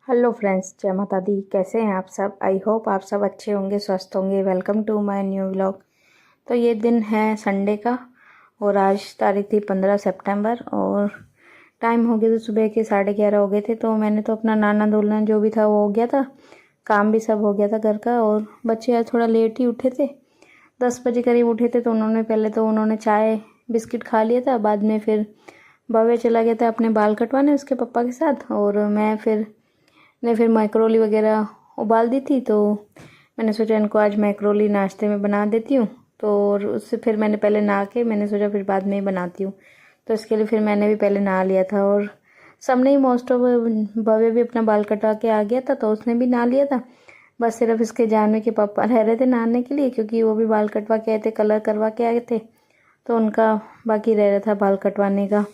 Hello friends, जय माता दी। कैसे हैं आप सब? आई होप आप सब अच्छे होंगे, स्वस्थ होंगे। Welcome to my new vlog. तो ये दिन है संडे का और आज तारीख थी 15 सितंबर और टाइम हो गया तो सुबह के 11:30 हो गए थे। तो मैंने तो अपना नाना धुलना जो भी था वो हो गया था, काम भी सब हो गया था घर का। और बच्चे आज थोड़ा लेट ही उठे थे, 10 बजे करीब उठे थे। तो उन्होंने चाय बिस्किट खा लिया था। बाद में फिर भव्य चला गया था अपने बाल कटवाने उसके पापा के साथ, और मैं फिर मैक्रोली वगैरह उबाल दी थी। तो मैंने सोचा इनको आज मैक्रोली नाश्ते में बना देती हूँ। तो और उससे फिर मैंने पहले नहा के मैंने सोचा फिर बाद में ही बनाती हूँ। तो इसके लिए फिर मैंने भी पहले नहा लिया था और सबने ही मोस्ट ऑफ, भव्य भी अपना बाल कटवा के आ गया था तो उसने भी नहा लिया था। बस सिर्फ इसके जानवी के पापा रह रहे थे नहाने के लिए, क्योंकि वो भी बाल कटवा के आए थे, कलर करवा के आए थे। तो उनका बाकी रह रहा था बाल कटवाने का।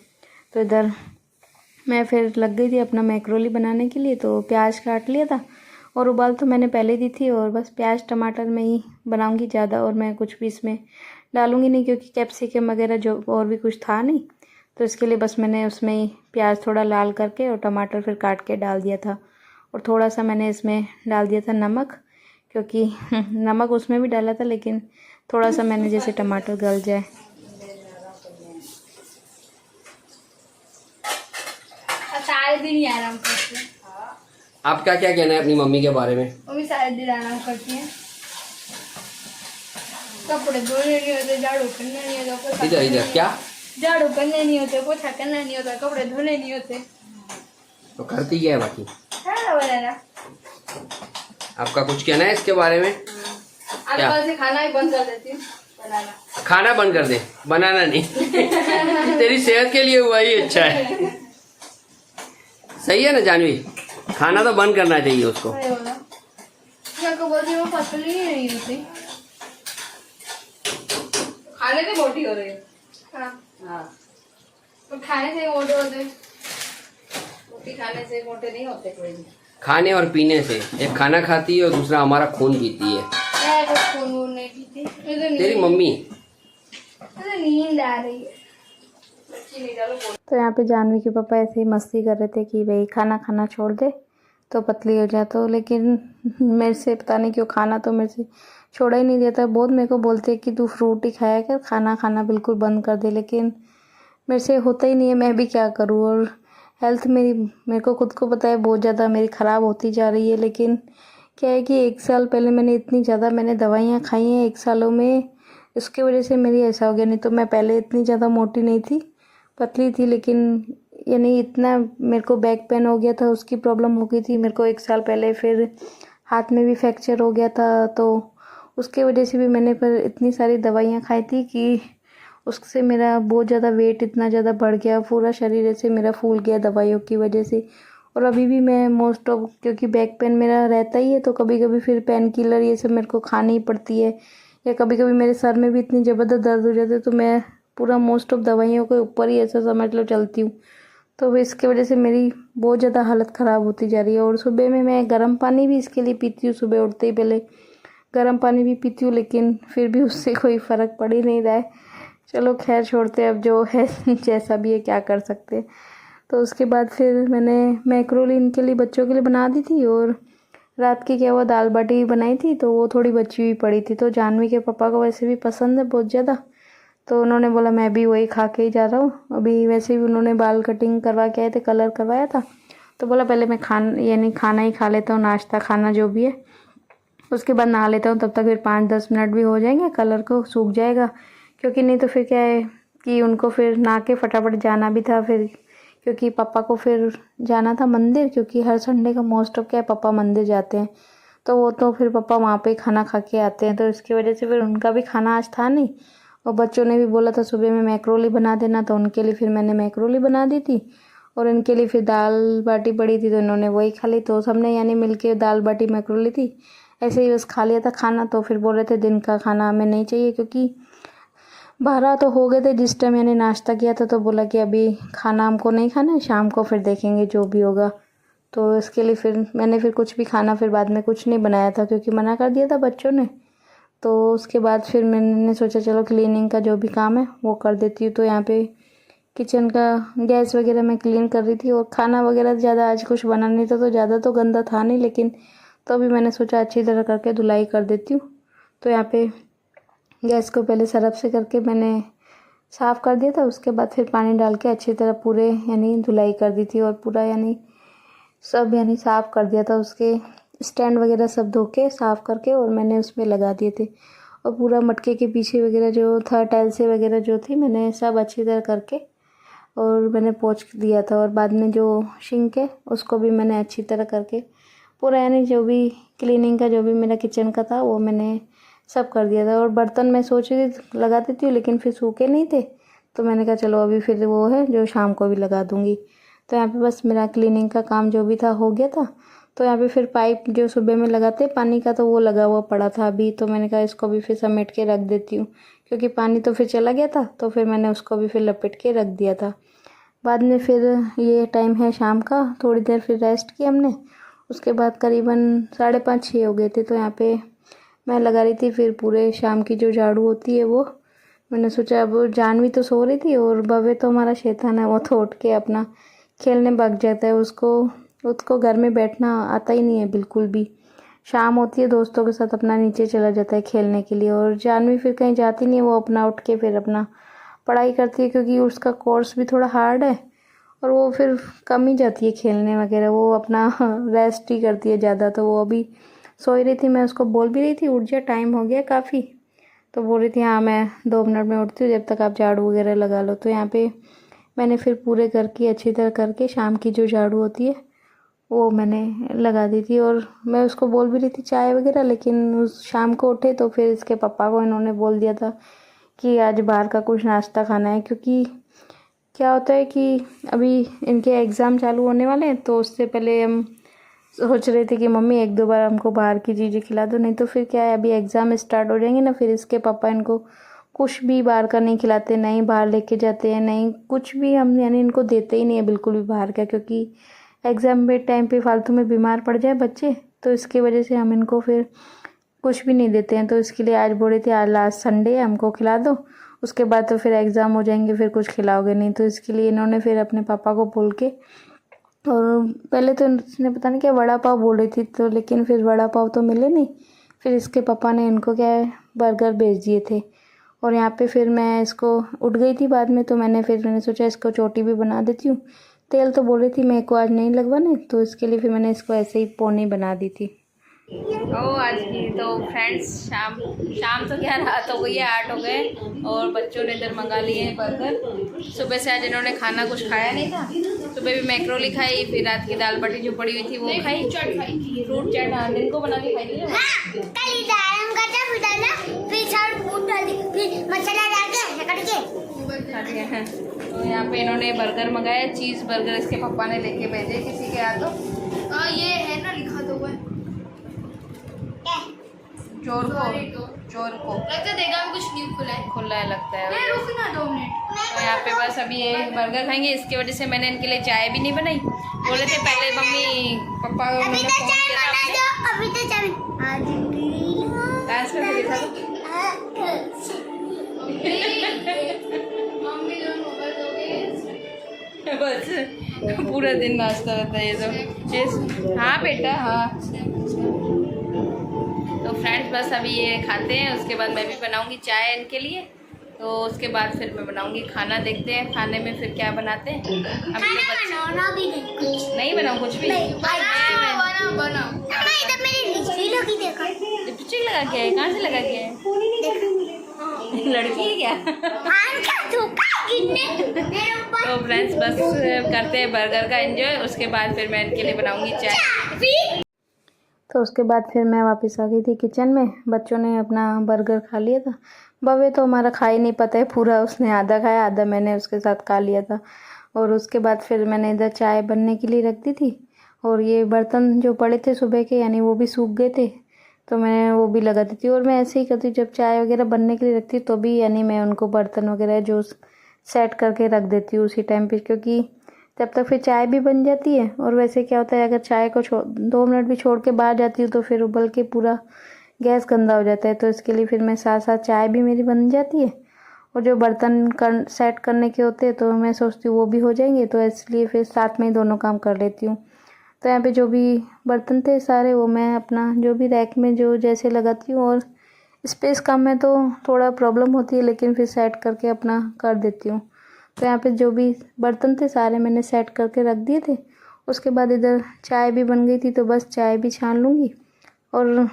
तो इधर मैं फिर लग गई थी अपना मैक्रोली बनाने के लिए। तो प्याज काट लिया था और उबाल तो मैंने पहले दी थी, और बस प्याज टमाटर में ही बनाऊंगी ज़्यादा, और मैं कुछ भी इसमें डालूंगी नहीं क्योंकि कैप्सिकम वगैरह जो और भी कुछ था नहीं। तो इसके लिए बस मैंने उसमें ही प्याज थोड़ा लाल करके और टमाटर फिर काट के डाल दिया था। और थोड़ा सा मैंने इसमें डाल दिया था नमक, क्योंकि नमक उसमें भी डाला था, लेकिन थोड़ा सा मैंने जैसे टमाटर गल जाए। सारे दिन ही आराम करती है। आपका क्या कहना है अपनी मम्मी के बारे में? मम्मी सारे दिन आराम करती है। कपड़े धोने नहीं होते, झाड़ू करना नहीं होता, इधर इधर क्या झाड़ू करने नहीं होते, पोछा करना नहीं होता, कपड़े धोने नहीं होते। तो करती क्या है बाकी? खाना बनाना। आपका कुछ कहना है इसके बारे में? क्या? आजकल से खाना ही बंद कर देती हूँ बनाना। खाना बंद कर दे, बनाना नहीं। तेरी सेहत के लिए हुआ ही अच्छा है। सही है ना जानवी? खाना तो बंद करना चाहिए उसको। मैं को बोलती हूँ पतली ही नहीं होती, खाने से मोटी हो रही है। हाँ, तो खाने से मोटे होते, रोटी खाने से मोटे नहीं होते कोई भी। खाने और पीने से, एक खाना खाती है और दूसरा हमारा खून पीती है। मैं कुछ खून वून नहीं पीती। तेरी मम्मी। मुझे नींद आ रही है। तो यहाँ पे जानवी के पापा ऐसे ही मस्ती कर रहे थे कि भाई खाना खाना छोड़ दे तो पतली हो जाए। तो लेकिन मेरे से पता नहीं क्यों खाना तो मेरे से छोड़ा ही नहीं देता। बहुत मेरे को बोलते हैं कि तू फ्रूट ही खाया कर, खाना खाना बिल्कुल बंद कर दे, लेकिन मेरे से होता ही नहीं है। मैं भी क्या करूँ। और हेल्थ मेरे को खुद को पता है बहुत ज़्यादा मेरी ख़राब होती जा रही है। लेकिन क्या है कि 1 साल पहले मैंने इतनी ज़्यादा दवाइयाँ खाई हैं 1 सालों में, इसकी वजह से मेरी ऐसा हो गया। नहीं तो मैं पहले इतनी ज़्यादा मोटी नहीं थी, पतली थी। लेकिन यानी इतना मेरे को बैक पेन हो गया था, उसकी प्रॉब्लम हो गई थी मेरे को 1 साल पहले। फिर हाथ में भी फ्रैक्चर हो गया था, तो उसके वजह से भी मैंने फिर इतनी सारी दवाइयाँ खाई थी कि उससे मेरा बहुत ज़्यादा वेट इतना ज़्यादा बढ़ गया, पूरा शरीर ऐसे मेरा फूल गया दवाइयों की वजह से। और अभी भी मैं मोस्ट ऑफ, क्योंकि बैक पेन मेरा रहता ही है, तो कभी कभी फिर पेन किलर ये सब मेरे को खानी ही पड़ती है। या कभी कभी मेरे सर में भी इतनी ज़बरदस्त दर्द हो जाता है, तो मैं पूरा मोस्ट ऑफ दवाइयों के ऊपर ही ऐसा समझ लो चलती हूँ। तो इसके वजह से मेरी बहुत ज़्यादा हालत ख़राब होती जा रही है। और सुबह में मैं गर्म पानी भी इसके लिए पीती हूँ, सुबह उठते ही पहले गर्म पानी भी पीती हूँ, लेकिन फिर भी उससे कोई फ़र्क पड़ ही नहीं रहा है। चलो खैर छोड़ते, अब जो है जैसा भी है क्या कर सकते हैं। तो उसके बाद फिर मैंने मैक्रोली इनके लिए, बच्चों के लिए बना दी थी। और रात की क्या हुआ, दाल बाटी बनाई थी तो वो थोड़ी बची हुई पड़ी थी। तो जानवी के पापा को वैसे भी पसंद है बहुत ज़्यादा, तो उन्होंने बोला मैं भी वही खा के ही जा रहा हूँ। अभी वैसे भी उन्होंने बाल कटिंग करवा के आए थे, कलर करवाया था। तो बोला पहले मैं खाना ही खा लेता हूँ, नाश्ता खाना जो भी है, उसके बाद नहा लेता हूँ। तब तक फिर 5-10 मिनट भी हो जाएंगे, कलर को सूख जाएगा। क्योंकि नहीं तो फिर क्या है कि उनको फिर नहा के फटाफट जाना भी था फिर, क्योंकि पापा को फिर जाना था मंदिर, क्योंकि हर संडे का मोस्ट ऑफ क्या है पापा मंदिर जाते हैं। तो वो तो फिर पापा वहाँ पे खाना खा के आते हैं, तो इसकी वजह से फिर उनका भी खाना आज था नहीं। और बच्चों ने भी बोला था सुबह में मैक्रोली बना देना, तो उनके लिए फिर मैंने मैक्रोली बना दी थी। और इनके लिए फिर दाल बाटी पड़ी थी तो इन्होंने वही खा ली। तो सबने यानी मिलके दाल बाटी मैक्रोली थी, ऐसे ही बस खा लिया था खाना। तो फिर बोल रहे थे दिन का खाना हमें नहीं चाहिए, क्योंकि 12 तो हो गए थे जिस टाइम मैंने नाश्ता किया था। तो बोला कि अभी खाना हमको नहीं खाना है, शाम को फिर देखेंगे जो भी होगा। तो इसके लिए फिर मैंने फिर कुछ भी खाना फिर बाद में कुछ नहीं बनाया था, क्योंकि मना कर दिया था बच्चों ने। तो उसके बाद फिर मैंने सोचा चलो क्लीनिंग का जो भी काम है वो कर देती हूँ। तो यहाँ पे किचन का गैस वगैरह मैं क्लीन कर रही थी। और खाना वगैरह ज़्यादा आज कुछ बना नहीं था, तो ज़्यादा तो गंदा था नहीं, लेकिन तो अभी मैंने सोचा अच्छी तरह करके धुलाई कर देती हूँ। तो यहाँ पे गैस को पहले सरफ से करके मैंने साफ़ कर दिया था। उसके बाद फिर पानी डाल के अच्छी तरह पूरे यानी धुलाई कर दी थी, और पूरा यानी सब यानी साफ़ कर दिया था। उसके स्टैंड वगैरह सब धो के साफ़ करके और मैंने उसमें लगा दिए थे। और पूरा मटके के पीछे वगैरह जो था टाइल्सें वगैरह जो थी, मैंने सब अच्छी तरह करके और मैंने पोंछ दिया था। और बाद में जो सिंक है उसको भी मैंने अच्छी तरह करके पूरा यानी जो भी क्लीनिंग का जो भी मेरा किचन का था वो मैंने सब कर दिया था। और बर्तन मैं सोच रही थी लगा देती हूँ, लेकिन फिर सूखे नहीं थे, तो मैंने कहा चलो अभी फिर वो है जो शाम को भी लगा दूँगी। तो यहाँ पे बस मेरा क्लीनिंग का काम जो भी था हो गया था। तो यहाँ पे फिर पाइप जो सुबह में लगाते पानी का, तो वो लगा हुआ पड़ा था अभी, तो मैंने कहा इसको भी फिर समेट के रख देती हूँ, क्योंकि पानी तो फिर चला गया था। तो फिर मैंने उसको भी फिर लपेट के रख दिया था। बाद में फिर ये टाइम है शाम का, थोड़ी देर फिर रेस्ट की हमने। उसके बाद करीबन 5:30-6 हो गए थे। तो यहाँ पे मैं लगा रही थी फिर पूरे शाम की जो झाड़ू होती है वो। मैंने सोचा अब जानवी तो सो रही थी, और भव्य तो हमारा शैतान है, वो तो उठ के अपना खेलने भाग जाता है। उसको घर में बैठना आता ही नहीं है बिल्कुल भी। शाम होती है दोस्तों के साथ अपना नीचे चला जाता है खेलने के लिए। और जानवी फिर कहीं जाती नहीं है, वो अपना उठ के फिर अपना पढ़ाई करती है, क्योंकि उसका कोर्स भी थोड़ा हार्ड है। और वो फिर कम ही जाती है खेलने वगैरह, वो अपना रेस्ट ही करती है ज़्यादा। तो वो अभी सोई रही थी, मैं उसको बोल भी रही थी उठ जा, टाइम हो गया काफ़ी। तो बोल रही थी हाँ मैं 2 मिनट में उठती हूँ, जब तक आप झाड़ू वगैरह लगा लो। तो यहाँ पे मैंने फिर पूरे घर की अच्छी तरह करके शाम की जो झाड़ू होती है वो मैंने लगा दी थी। और मैं उसको बोल भी रही थी चाय वगैरह, लेकिन उस शाम को उठे तो फिर इसके पापा को इन्होंने बोल दिया था कि आज बाहर का कुछ नाश्ता खाना है। क्योंकि क्या होता है कि अभी इनके एग्ज़ाम चालू होने वाले हैं, तो उससे पहले हम सोच रहे थे कि मम्मी 1-2 बार हमको बाहर की चीज़ें खिला दो, नहीं तो फिर क्या है अभी एग्ज़ाम स्टार्ट हो जाएंगे ना, फिर इसके पापा इनको कुछ भी बाहर का नहीं खिलाते, नहीं बाहर लेके जाते हैं, नहीं कुछ भी हम यानी इनको देते ही नहीं है बिल्कुल भी बाहर का। क्योंकि एग्ज़ाम के टाइम पे फालतू में बीमार पड़ जाए बच्चे, तो इसकी वजह से हम इनको फिर कुछ भी नहीं देते हैं। तो इसके लिए आज बोल रही थी आज लास्ट संडे है, हमको खिला दो, उसके बाद तो फिर एग्ज़ाम हो जाएंगे, फिर कुछ खिलाओगे नहीं। तो इसके लिए इन्होंने फिर अपने पापा को बोल के, और पहले तो इसने पता नहीं क्या वड़ा पाव बोल रही थी, तो लेकिन फिर वड़ा पाव तो मिले नहीं। फिर इसके पापा ने इनको क्या है बर्गर भेज दिए थे। और यहाँ पे फिर मैं इसको उठ गई थी बाद में, तो मैंने सोचा इसको चोटी भी बना देती हूँ। तेल तो बोल रही थी मेरे को आज नहीं लगवाने, तो इसके लिए फिर मैंने इसको ऐसे ही पौनी बना दी थी। आज की तो फ्रेंड्स शाम तो क्या रात हो गई है, 8 हो गए, और बच्चों ने इधर मंगा लिए हैं बर्गर। सुबह से आज इन्होंने खाना कुछ खाया नहीं था। सुबह भी मैक्रोली खाई, फिर रात की दाल बाटी जो पड़ी हुई थी वो खाई, फ्रूट चाट दिन को बना के खाई थी। तो यहाँ पे इन्होंने बर्गर मंगाया, चीज़ बर्गर इसके पापा ने लेके भेजे किसी के हाथों। ये है ना लिखा तो हुआ है चोर को लगता देगा कुछ न्यू खुला है लगता है। रुकना 2 मिनट। तो यहाँ पे बस अभी ये बर्गर खाएंगे, इसकी वजह से मैंने इनके लिए चाय भी नहीं बनाई। बोले थे पहले मम्मी पापा मैंने फोन किया था अभी तो डांस करके दिखा दो। बस पूरा दिन नाश्ता रहता है ये तो। हाँ बेटा हाँ। तो फ्रेंड्स बस अभी ये खाते हैं, उसके बाद मैं भी बनाऊंगी चाय इनके लिए। तो उसके बाद फिर मैं बनाऊंगी खाना, देखते हैं खाने में फिर क्या बनाते हैं। अभी तो बच्चे नहीं बनाऊँ कुछ भी, लिपस्टिक लगा के है, कहाँ से लगा के है? लड़की है क्या? तो फ्रेंड्स बस करते हैं बर्गर का एंजॉय, उसके बाद फिर मैं इनके लिए बनाऊंगी चाय। तो उसके बाद फिर मैं वापस आ गई थी किचन में। बच्चों ने अपना बर्गर खा लिया था। भव्य तो हमारा खा ही नहीं पाता है पूरा, उसने आधा खाया, आधा मैंने उसके साथ खा लिया था। और उसके बाद फिर मैंने इधर चाय बनने के लिए रख दी थी। और ये बर्तन जो पड़े थे सुबह के यानी वो भी सूख गए थे, तो मैं वो भी लगा दी थी। और मैं ऐसे ही करती हूँ, जब चाय वगैरह बनने के लिए रखती हूँ तो भी यानी मैं उनको बर्तन वगैरह जो सेट करके रख देती हूँ उसी टाइम पे, क्योंकि तब तक फिर चाय भी बन जाती है। और वैसे क्या होता है अगर चाय को 2 मिनट भी छोड़ के बाहर जाती हूँ तो फिर उबल के पूरा गैस गंदा हो जाता है। तो इसके लिए फिर मैं साथ साथ चाय भी मेरी बन जाती है और जो बर्तन सेट करने के होते हैं तो मैं सोचती हूँ वो भी हो जाएंगे, तो इसलिए फिर साथ में ही दोनों काम कर लेती हूँ। तो यहाँ पे जो भी बर्तन थे सारे वो मैं अपना जो भी रैक में जो जैसे लगाती हूँ, और स्पेस कम है तो थोड़ा प्रॉब्लम होती है, लेकिन फिर सेट करके अपना कर देती हूँ। तो यहाँ पे जो भी बर्तन थे सारे मैंने सेट करके रख दिए थे। उसके बाद इधर चाय भी बन गई थी, तो बस चाय भी छान लूँगी और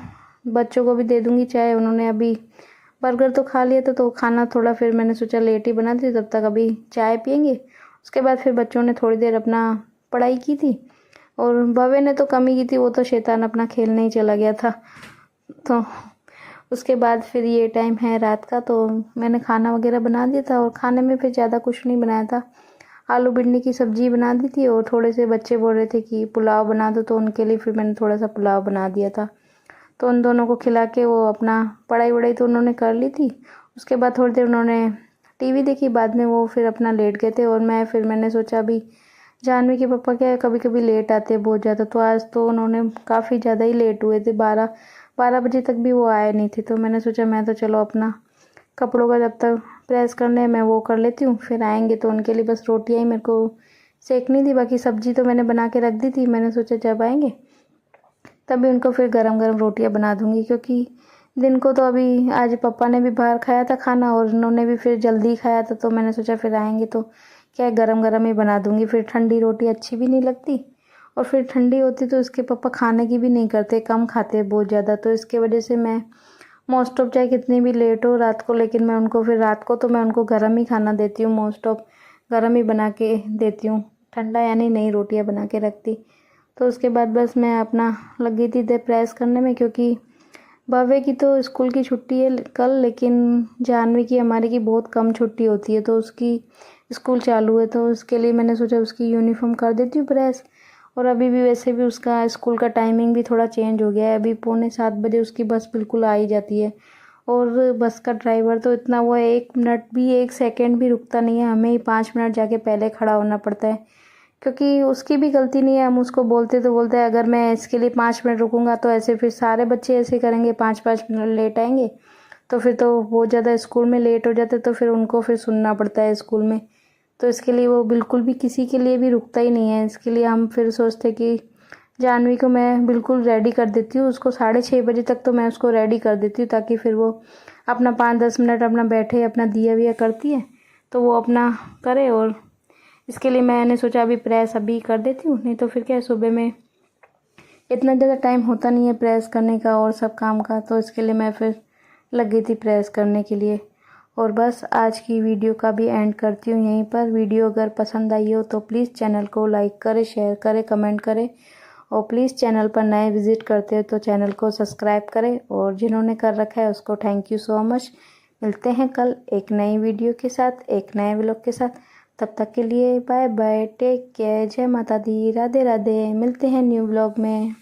बच्चों को भी दे दूँगी चाय। उन्होंने अभी बर्गर तो खा लिया था, तो खाना थोड़ा फिर मैंने सोचा लेट ही बना दी, तब तक अभी चाय पियेंगे। उसके बाद फिर बच्चों ने थोड़ी देर अपना पढ़ाई की थी, और भव्य ने तो कम ही की थी, वो तो शैतान अपना खेलने ही चला गया था। तो उसके बाद फिर ये टाइम है रात का, तो मैंने खाना वगैरह बना दिया था, और खाने में फिर ज़्यादा कुछ नहीं बनाया था। आलू भिंडी की सब्ज़ी बना दी थी, और थोड़े से बच्चे बोल रहे थे कि पुलाव बना दो, तो उनके लिए फिर मैंने थोड़ा सा पुलाव बना दिया था। तो उन दोनों को खिला के वो अपना पढ़ाई वढ़ाई तो उन्होंने कर ली थी। उसके बाद थोड़ी देर उन्होंने टीवी देखी, बाद में वो फिर अपना लेट गए थे। और मैंने सोचा अभी जानवी के पापा क्या है कभी कभी लेट आते हैं बहुत ज़्यादा, तो आज तो उन्होंने काफ़ी ज़्यादा ही लेट हुए थे, 12 बजे तक भी वो आए नहीं थे। तो मैंने सोचा मैं तो चलो अपना कपड़ों का जब तक प्रेस करने मैं वो कर लेती हूँ, फिर आएंगे तो उनके लिए बस रोटियाँ ही मेरे को सेकनी थी, बाकी सब्ज़ी तो मैंने बना के रख दी थी। मैंने सोचा जब आएंगे तभी उनको फिर गरम गरम रोटियाँ बना दूँगी, क्योंकि दिन को तो अभी आज पापा ने भी बाहर खाया था खाना, और उन्होंने भी फिर जल्दी खाया था, तो मैंने सोचा फिर आएंगे तो क्या है गरम गरम ही बना दूँगी। फिर ठंडी रोटी अच्छी भी नहीं लगती, और फिर ठंडी होती तो इसके पापा खाने की भी नहीं करते, कम खाते हैं बहुत ज़्यादा। तो इसके वजह से मैं मोस्ट ऑफ चाहे कितनी भी लेट हो रात को, लेकिन मैं उनको फिर रात को तो मैं उनको गर्म ही खाना देती हूँ, मोस्ट ऑफ गर्म ही बना के देती हूँ, ठंडा यानी नहीं रोटियाँ बना के रखती। तो उसके बाद बस मैं अपना लग गई थी प्रेस करने में, क्योंकि भव्य की तो स्कूल की छुट्टी है कल, लेकिन जानवी की हमारी की बहुत कम छुट्टी होती है, तो उसकी स्कूल चालू है, तो उसके लिए मैंने सोचा उसकी यूनिफॉर्म कर देती हूँ प्रेस। और अभी भी वैसे भी उसका स्कूल का टाइमिंग भी थोड़ा चेंज हो गया है, अभी 6:45 उसकी बस बिल्कुल आ ही जाती है। और बस का ड्राइवर तो इतना वो 1 मिनट भी 1 सेकेंड भी रुकता नहीं है, हमें ही 5 मिनट जाके पहले खड़ा होना पड़ता है, क्योंकि उसकी भी गलती नहीं है। हम उसको बोलते तो बोलते हैं अगर मैं इसके लिए 5 मिनट रुकूंगा तो ऐसे फिर सारे बच्चे ऐसे करेंगे, 5-5 मिनट लेट आएंगे, तो फिर तो बहुत ज़्यादा स्कूल में लेट हो जाते, तो फिर उनको फिर सुनना पड़ता है स्कूल में। तो इसके लिए वो बिल्कुल भी किसी के लिए भी रुकता ही नहीं है। इसके लिए हम फिर सोचते कि जानवी को मैं बिल्कुल रेडी कर देती हूँ, उसको 6:30 बजे तक तो मैं उसको रेडी कर देती हूँ, ताकि फिर वो अपना 5-10 मिनट अपना बैठे अपना दिया विया करती है, तो वो अपना करे। और इसके लिए मैंने सोचा अभी प्रेस अभी कर देती हूँ, नहीं तो फिर क्या सुबह में इतना ज़्यादा टाइम होता नहीं है प्रेस करने का और सब काम का, तो इसके लिए मैं फिर लग गई थी प्रेस करने के लिए। और बस आज की वीडियो का भी एंड करती हूँ यहीं पर। वीडियो अगर पसंद आई हो तो प्लीज़ चैनल को लाइक करें, शेयर करें, कमेंट करें, और प्लीज़ चैनल पर नए विज़िट करते हो तो चैनल को सब्सक्राइब करें, और जिन्होंने कर रखा है उसको थैंक यू सो मच। मिलते हैं कल एक नई वीडियो के साथ, एक नए व्लॉग के साथ। तब तक के लिए बाय बाय, टेक केयर, जय माता दी, राधे राधे। मिलते हैं न्यू व्लॉग में।